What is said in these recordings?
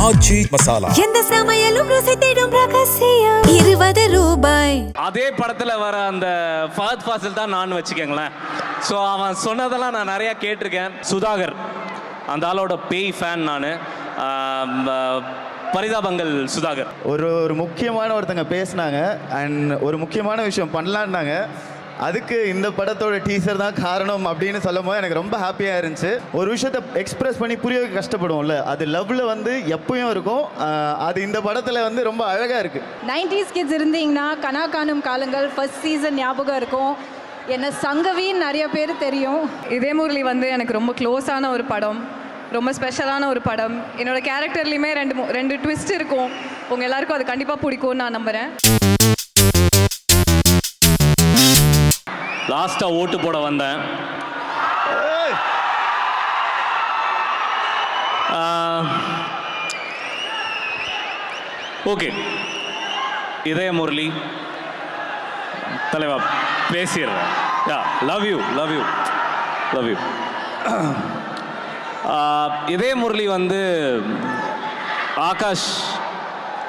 ஆச்சி மசாலா. எந்த சமையலும் ருசி தேடும் ரகசியம் 20 ரூபாய். அதே படத்தில் வர அந்த ஃபஹத் ஃபாசில் தான் நான் வச்சுக்கோங்களேன். ஸோ அவன் சொன்னதெல்லாம் நான் நிறையா கேட்டிருக்கேன். சுதாகர் அந்த ஆளோட பேய் ஃபேன் நான். பரிதாபங்கள் சுதாகர். ஒரு முக்கியமான ஒருத்தங்க பேசினாங்க அண்ட் ஒரு முக்கியமான விஷயம் பண்ணலான்னாங்க. அதுக்கு இந்த படத்தோட டீசர் தான் காரணம் அப்படின்னு சொல்லும் போது எனக்கு ரொம்ப ஹாப்பியாக இருந்துச்சு. ஒரு விஷயத்தை எக்ஸ்பிரஸ் பண்ணி புரிய கஷ்டப்படுவோம்ல, அது லவ்வில் வந்து எப்பயும் இருக்கும். அது இந்த படத்தில் வந்து ரொம்ப அழகாக இருக்குது. 90s கிட்ஸ் இருந்தீங்கன்னா கனா காணும் காலங்கள் ஃபர்ஸ்ட் சீசன் ஞாபகம் இருக்கும். என்ன சங்கவின்னு நிறைய பேர் தெரியும். இதே முரளி வந்து எனக்கு ரொம்ப க்ளோஸான ஒரு படம், ரொம்ப ஸ்பெஷலான ஒரு படம். என்னோட கேரக்டர்லேயுமே ரெண்டு ட்விஸ்ட் இருக்கும். உங்கள் எல்லாருக்கும் அது கண்டிப்பாக பிடிக்கும்னு நான் நம்புகிறேன். லாஸ்ட்டாக ஓட்டு போட வந்தேன். ஓகே, இதே முரளி தலைவா பேசிடுறேன். Yeah, love you love you love you. இதே முரளி வந்து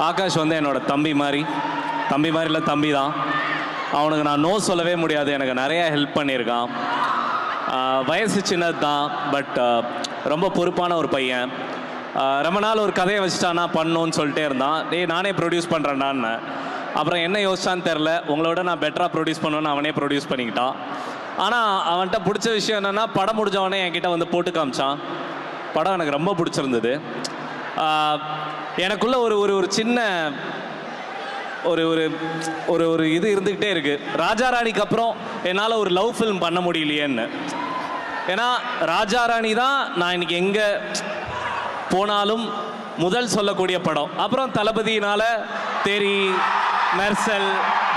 ஆகாஷ் வந்து என்னோட தம்பி மாதிரி இல்லை, தம்பி தான். அவனுக்கு நான் நோ சொல்லவே முடியாது. எனக்கு நிறையா ஹெல்ப் பண்ணியிருக்கான். வயசு சின்னது தான், பட் ரொம்ப பொறுப்பான ஒரு பையன். ரொம்ப நாள் ஒரு கதையை வச்சுட்டானா பண்ணணுன்னு சொல்லிட்டே இருந்தான். நானே ப்ரொடியூஸ் பண்ணுறேன்டான்னு. அப்புறம் என்ன யோசிச்சான்னு தெரில, உங்களோட நான் பெட்டராக ப்ரொடியூஸ் பண்ணுவேன்னு அவனே ப்ரொடியூஸ் பண்ணிக்கிட்டான். ஆனால் அவன்கிட்ட பிடிச்ச விஷயம் என்னென்னா, படம் முடிஞ்சவனே என்கிட்ட வந்து போட்டு காமிச்சான். படம் எனக்கு ரொம்ப பிடிச்சிருந்தது. எனக்குள்ள ஒரு சின்ன ஒரு இது இருந்துக்கிட்டே இருக்குது. ராஜா ராணிக்கு அப்புறம் என்னால் ஒரு லவ் ஃபில்ம் பண்ண முடியலையேன்னு. ஏன்னா ராஜா ராணி தான் நான் இன்னைக்கு எங்கே போனாலும் முதல் சொல்லக்கூடிய படம். அப்புறம் தளபதியினால் தெரி, மெர்சல்,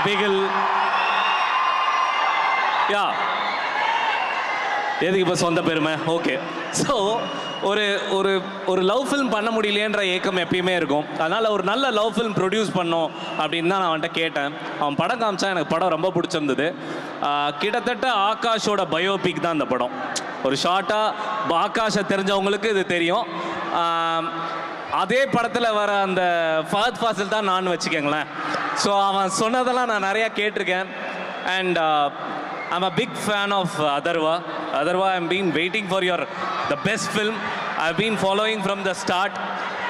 பிகில். யா, எதுக்கு இப்போ சொந்த பெருமை? ஓகே. ஸோ ஒரு லவ் ஃபில்ம் பண்ண முடியலையேன்ற ஏக்கம் எப்பயுமே இருக்கும். அதனால் ஒரு நல்ல லவ் ஃபில்ம் ப்ரொடியூஸ் பண்ணோம் அப்படின்னு தான் நான் அவன்கிட்ட கேட்டேன். அவன் படம் காமிச்சா எனக்கு படம் ரொம்ப பிடிச்சிருந்தது. கிட்டத்தட்ட ஆகாஷோட பயோபிக் தான் இந்த படம். ஒரு ஷார்ட்டாக ஆகாஷை தெரிஞ்சவங்களுக்கு இது தெரியும். அதே படத்தில் வர அந்த ஃபஹத் ஃபாசில் தான் நான் வச்சுக்கோங்களேன். ஸோ அவன் சொன்னதெல்லாம் நான் நிறையா கேட்டிருக்கேன். And I'm a big fan of Atharva. I've been waiting for the best film. I've been following from the start.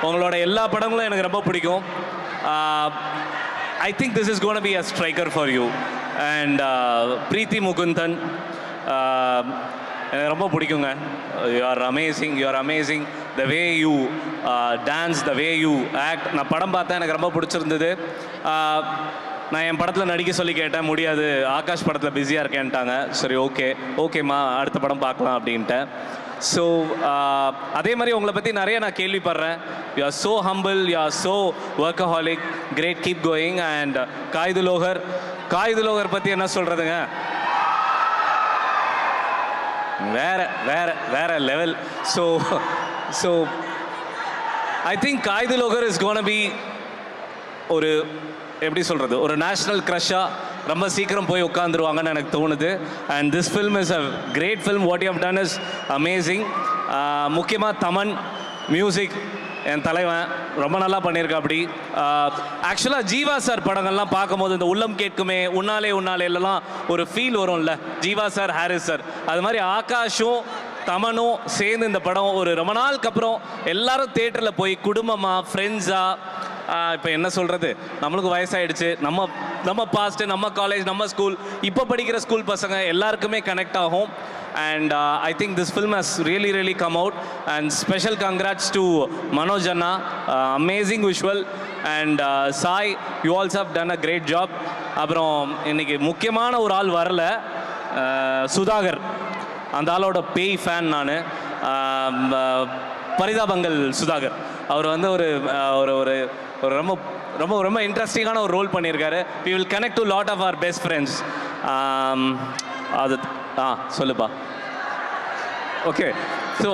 உங்களோட எல்லா படங்களும் எனக்கு ரொம்ப பிடிக்கும். I think this is going to be a striker for you. And Preeti Mukundan, எனக்கு ரொம்ப பிடிக்குங்க. You are amazing. The way you dance, the way you act. நான் படம் பார்த்தேன், எனக்கு ரொம்ப பிடிச்சிருந்தது. நான் என் படத்தில் நடிக்க சொல்லி கேட்டேன், முடியாது, ஆகாஷ் படத்தில் பிஸியாக இருக்கேன்ட்டாங்க. சரி, ஓகேம்மா, அடுத்த படம் பார்க்கலாம் அப்படின்ட்டேன். ஸோ அதே மாதிரி உங்களை பற்றி நிறைய நான் கேள்விப்படுறேன். You are so humble, you are so workaholic, great, keep going. And காய்துலோகர் பற்றி என்ன சொல்கிறதுங்க, வேற லெவல். ஸோ ஐ திங்க் காய்துலோகர் இஸ் கோனா பி ஒரு எப்படி சொல்கிறது, ஒரு நேஷ்னல் க்ரஷ்ஷாக ரொம்ப சீக்கிரம் போய் உட்காந்துருவாங்கன்னு எனக்கு தோணுது. And this film is a great film. What you have done is amazing. முக்கியமாக தமன் மியூசிக், என் தலைவன் ரொம்ப நல்லா பண்ணியிருக்கா. அப்படி ஆக்சுவலாக ஜீவா சார் படங்கள்லாம் பார்க்கும்போது இந்த உள்ளம் கேட்குமே, உன்னாலேலாம் ஒரு ஃபீல் வரும்ல, ஜீவா சார், ஹாரிஸ் சார். அது மாதிரி ஆகாஷும் தமனும் சேர்ந்து இந்த படம் ஒரு ரொம்ப நாளுக்கு அப்புறம் எல்லாரும் தேட்டரில் போய் குடும்பமாக, ஃப்ரெண்ட்ஸாக, இப்போ என்ன சொல்கிறது, நம்மளுக்கு வயசாகிடுச்சு, நம்ம பாஸ்ட்டு, நம்ம காலேஜ், நம்ம ஸ்கூல், இப்போ படிக்கிற ஸ்கூல் பசங்க எல்லாருக்குமே கனெக்ட் ஆகும். And I think this film has really come out. And special congrats to Manoj அண்ணா, amazing visual. And Sai, you also have done a great job. அப்புறம் இன்னைக்கு முக்கியமான ஒரு ஆள் வரல, சுதாகர். அந்த ஆளோட பேய் ஃபேன் நான். பரிதாபங்கள் சுதாகர். அவர் வந்து ஒரு ரொம்ப ரொம்ப ரொம்ப இன்ட்ரெஸ்டிங்கான ஒரு ரோல் பண்ணியிருக்காரு. We will connect to lot of our best friends. அது சொல்லுப்பா. Okay, so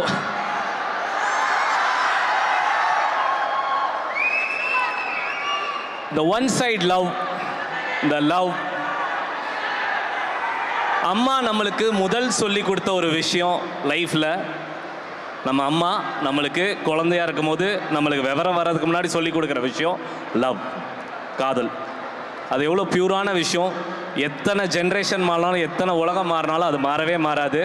the one side love, the love. அம்மா நம்மளுக்கு முதல் சொல்லி கொடுத்த ஒரு விஷயம் லைஃப்பில், நம்ம அம்மா நம்மளுக்கு குழந்தையாக இருக்கும் போது நம்மளுக்கு விவரம் வர்றதுக்கு முன்னாடி சொல்லி கொடுக்குற விஷயம் லவ், காதல். அது எவ்வளோ பியூரான விஷயம். எத்தனை ஜென்ரேஷன் மாறினாலும் எத்தனை உலகம் மாறினாலும் அது மாறவே மாறாது.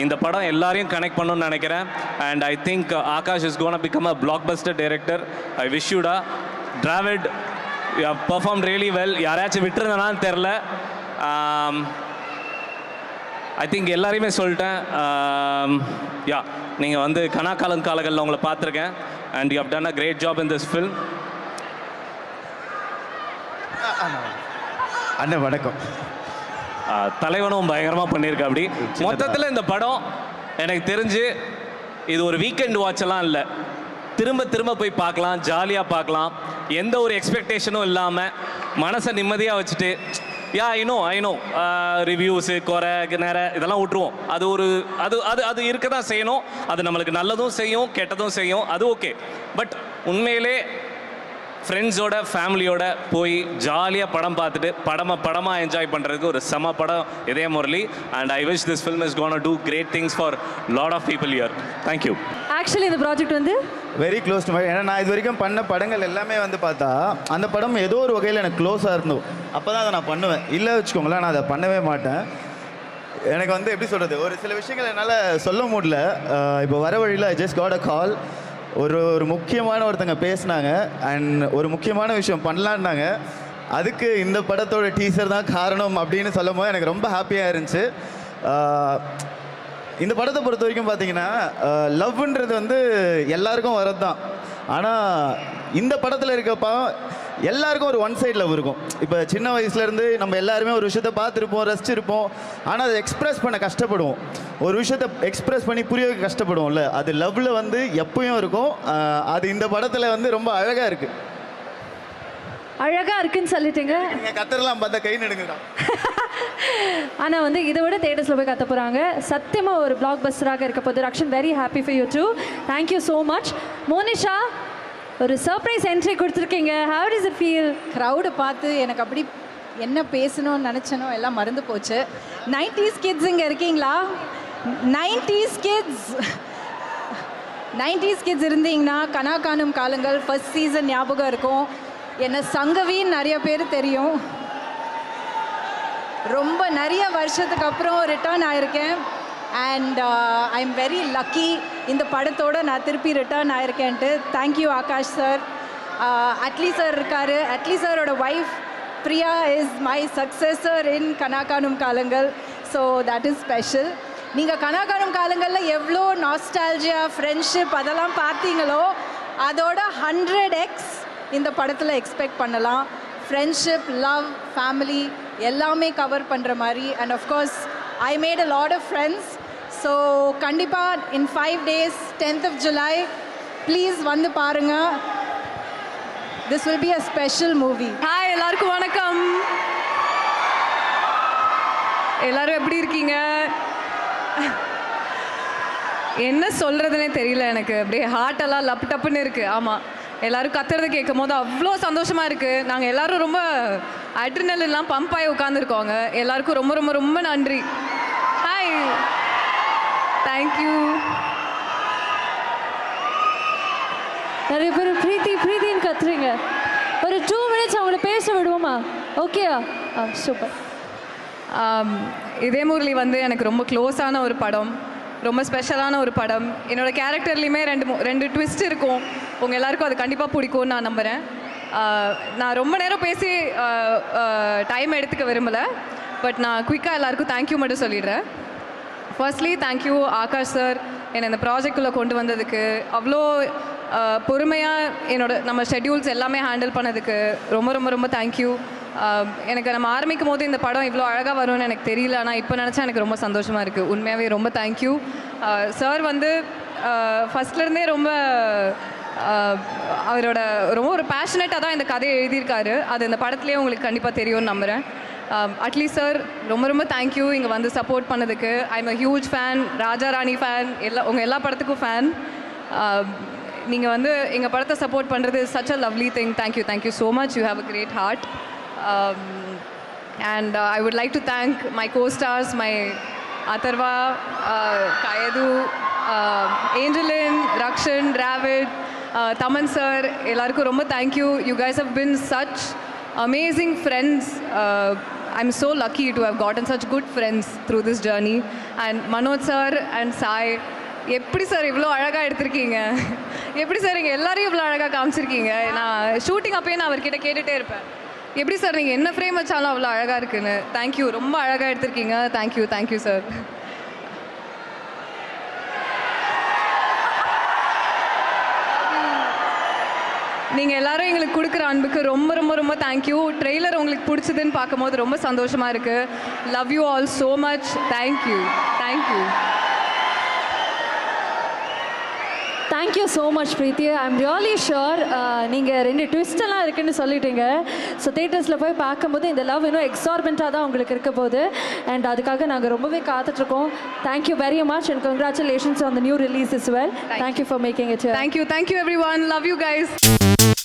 இந்த படம் எல்லாரையும் கனெக்ட் பண்ணணும்னு நினைக்கிறேன். And I think Akash is gonna become a blockbuster director. I wish யூடா. Dravid, you have perform really well. யாராச்சும் விட்டுருந்தனான்னு தெரில. ஐ திங்க் எல்லாரையுமே சொல்லிட்டேன். யா, நீங்கள் வந்து காலங்களில் உங்களை பார்த்துருக்கேன். And you have done a great job in this film. அண்ணன் வணக்கம். தலைவனும் பயங்கரமாக பண்ணியிருக்க. அப்படி மொத்தத்தில் இந்த படம் எனக்கு தெரிஞ்சு இது ஒரு வீக்கெண்ட் வாட்செல்லாம் இல்லை, திரும்ப திரும்ப போய் பார்க்கலாம், ஜாலியாக பார்க்கலாம், எந்த ஒரு எக்ஸ்பெக்டேஷனும் இல்லாமல் மனசை நிம்மதியாக வச்சுட்டு. ஐ நோ ரிவ்யூஸு குறை இதெல்லாம் விட்டுருவோம். அது ஒரு அது இருக்க தான் செய்யணும். அது நம்மளுக்கு நல்லதும் செய்யும் கெட்டதும் செய்யும், அது ஓகே. பட் உண்மையிலே ஃப்ரெண்ட்ஸோட ஃபேமிலியோட போய் ஜாலியாக படம் பார்த்துட்டு படமாக என்ஜாய் பண்ணுறதுக்கு ஒரு செம படம் Idhaya Murali. And I wish this film is gonna do great things for lot of people here. Thank you. Actually இந்த ப்ராஜெக்ட் வந்து வெரி க்ளோஸ் டு மை. ஏன்னா நான் இது வரைக்கும் பண்ண படங்கள் எல்லாமே வந்து பார்த்தா அந்த படம் ஏதோ ஒரு வகையில் எனக்கு க்ளோஸாக இருந்தோம். அப்போ தான் அதை நான் பண்ணுவேன். இல்லை வச்சுக்கோங்களேன், நான் அதை பண்ணவே மாட்டேன். எனக்கு வந்து எப்படி சொல்கிறது, ஒரு சில விஷயங்கள் என்னால் சொல்ல முடியல. இப்போ வர வழியில் ஐ ஜஸ்ட் காட் அ கால். ஒரு முக்கியமான ஒருத்தங்க பேசினாங்க அண்ட் ஒரு முக்கியமான விஷயம் பண்ணலான்னாங்க. அதுக்கு இந்த படத்தோட டீசர் தான் காரணம் அப்படின்னு சொல்லும் போது எனக்கு ரொம்ப ஹாப்பியாக இருந்துச்சு. இந்த படத்தை பொறுத்த வரைக்கும் பார்த்தீங்கன்னா லவ்ன்றது வந்து எல்லாருக்கும் வரது தான். ஆனால் இந்த படத்தில் இருக்கப்போ எல்லாருக்கும் ஒரு ஒன் சைட் லவ் இருக்கும். இப்போ சின்ன வயசுலேருந்து நம்ம எல்லாருமே ஒரு விஷயத்தை பார்த்துருப்போம், ரசிச்சிருப்போம். ஆனால் அதை எக்ஸ்ப்ரெஸ் பண்ண கஷ்டப்படுவோம். ஒரு விஷயத்தை எக்ஸ்ப்ரெஸ் பண்ணி புரிய வைக்க கஷ்டப்படுவோம்ல, அது லவ்வில் வந்து எப்பயும் இருக்கும். அது இந்த படத்தில் வந்து ரொம்ப அழகாக இருக்குது. அழகாக இருக்குன்னு சொல்லிட்டீங்க. நீங்கள் கத்துறலாம் பார்த்தா கை நடுங்குதான். ஆனால் வந்து இதை விட தேட்டர்ஸில் போய் கத்த போகிறாங்க. சத்தியமாக ஒரு பிளாக் பஸ்டராக இருக்க போது. Rakshan, very happy for you too. Thank you so much. Monisha, ஒரு சர்ப்ரைஸ் என்ட்ரி கொடுத்துருக்கீங்க. How does it feel? க்ரௌடை பார்த்து எனக்கு அப்படி என்ன பேசணும்னு நினச்சனோ எல்லாம் மறந்து போச்சு. 90s கிட்ஸ் இங்கே இருக்கீங்களா? 90s கிட்ஸ் இருந்தீங்கன்னா கனா காணும் காலங்கள் ஃபர்ஸ்ட் சீசன் ஞாபகம் இருக்கும். என்ன சங்கவின்னு நிறைய பேர் தெரியும். ரொம்ப நிறைய வருஷத்துக்கு அப்புறம் ரிட்டர்ன் ஆயிருக்கேன். And I am very lucky இந்த படத்தோடு நான் திருப்பி ரிட்டர்ன் ஆயிருக்கேன்ட்டு. Thank you Akash sir. Atlee sir இருக்கார். அட்லி சாரோட wife Priya is my successor in Kana Kaanum Kaalangal. So that is special. நீங்கள் கனா காணும் காலங்களில் எவ்வளோ நாஸ்டால்ஜியா, ஃப்ரெண்ட்ஷிப் அதெல்லாம் பார்த்தீங்களோ அதோட 100x இந்த படத்தில் எக்ஸ்பெக்ட் பண்ணலாம். ஃப்ரெண்ட்ஷிப், லவ், ஃபேமிலி எல்லாமே கவர் பண்ணுற மாதிரி. And of course I made a lot of friends. So கண்டிப்பாக in 5 days 10th of July please வந்து பாருங்க. This will be a special movie. Hi, எல்லாருக்கும் வணக்கம். எல்லாரும் எப்படி இருக்கீங்க? என்ன சொல்கிறதுனே தெரியல எனக்கு. அப்படியே ஹார்ட்டெல்லாம் லப் டப்புன்னு இருக்குது. ஆமாம், எல்லோரும் கத்துறது கேட்கும் போது அவ்வளோ சந்தோஷமாக இருக்குது. நாங்கள் எல்லோரும் ரொம்ப அட்ரினல்லாம் பம்ப் ஆகி உட்காந்துருக்கோங்க. எல்லாருக்கும் ரொம்ப ரொம்ப ரொம்ப நன்றி. Hi, thank you. நிறைய பேர் பிரீத்தின்னு கத்துறீங்க. ஒரு 2 minutes அவங்கள பேச விடுவோமா? ஓகேவா? சூப்பர். இதே முரளி வந்து எனக்கு ரொம்ப க்ளோஸான ஒரு படம், ரொம்ப ஸ்பெஷலான ஒரு படம். என்னோடய கேரக்டர்லேயுமே ரெண்டு ட்விஸ்ட் இருக்கும். உங்கள் எல்லாருக்கும் அது கண்டிப்பாக பிடிக்கும்னு நான் நம்புகிறேன். நான் ரொம்ப நேரம் பேசி டைம் எடுத்துக்க விரும்பலை. பட் நான் குயிக்காக எல்லாருக்கும் தேங்க்யூ மட்டும் சொல்லிடுறேன். ஃபர்ஸ்ட்லி தேங்க்யூ ஆகாஷ் சார், என்னை இந்த ப்ராஜெக்டுக்குள்ளே கொண்டு வந்ததுக்கு. அவ்வளோ பொறுமையாக நம்ம ஷெட்யூல்ஸ் எல்லாமே ஹேண்டில் பண்ணதுக்கு ரொம்ப ரொம்ப ரொம்ப தேங்க்யூ. எனக்கு நம்ம ஆரம்பிக்கும் போது இந்த படம் இவ்வளோ அழகாக வரும்னு எனக்கு தெரியல. ஆனால் இப்போ நினச்சா எனக்கு ரொம்ப சந்தோஷமாக இருக்குது. உண்மையாகவே ரொம்ப தேங்க்யூ. சார் வந்து ஃபஸ்ட்லேருந்தே ரொம்ப அவரோட ரொம்ப ஒரு பேஷனேட்டாக தான் இந்த கதையை எழுதியிருக்காரு. அது இந்த படத்துலேயே உங்களுக்கு கண்டிப்பாக தெரியும்னு நம்புகிறேன். அட்லி சார் ரொம்ப ரொம்ப தேங்க்யூ இங்கே வந்து சப்போர்ட் பண்ணதுக்கு. I am a huge fan, Raja Rani fan, உங்கள் எல்லா படத்துக்கும் ஃபேன். நீங்கள் வந்து எங்கள் படத்தை சப்போர்ட் பண்ணுறது such a lovely thing. Thank you so much. You have a great heart. And I would like to thank my co-stars, my Atharva, Kayedu, Angeline, Rakshan, Dravid, Thaman sir எல்லாருக்கும் ரொம்ப thank you. You guys have been such amazing friends. I'm so lucky to have gotten such good friends through this journey. And Manoj sir and Sai, எப்படி sir இவ்வளோ அழகாக எடுத்திருக்கீங்க, எப்படி sir நீங்கள் எல்லாரையும் இவ்வளோ அழகாக காமிச்சிருக்கீங்க. நான் ஷூட்டிங் அப்பயே நான் அவர்கிட்ட கேட்டுகிட்டே இருப்பேன், எப்படி சார் நீங்கள் என்ன ஃப்ரேம் வச்சாலும் அவ்வளோ அழகாக இருக்குன்னு. தேங்க்யூ, ரொம்ப அழகாக எடுத்திருக்கீங்க. Thank you sir. நீங்கள் எல்லாரும் எங்களுக்கு கொடுக்குற அன்புக்கு ரொம்ப ரொம்ப ரொம்ப தேங்க்யூ. ட்ரெய்லர் உங்களுக்கு பிடிச்சதுன்னு பார்க்கும்போது ரொம்ப சந்தோஷமாக இருக்குது. Love you all so much. Thank you. Thank you so much Preethi. I'm really sure நீங்கள் 2 ட்விஸ்டெல்லாம் இருக்குன்னு சொல்லிட்டீங்க. ஸோ தேட்டர்ஸில் போய் பார்க்கும்போது இந்த லவ் இன்னும் எக்ஸார்பெண்ட்டாக தான் உங்களுக்கு இருக்க போகுது. அண்ட் அதுக்காக நாங்கள் ரொம்பவே காத்துட்ருக்கோம். Thank you very much and congratulations on the new release is well. Thank you for making it. Thank you everyone. Love you guys.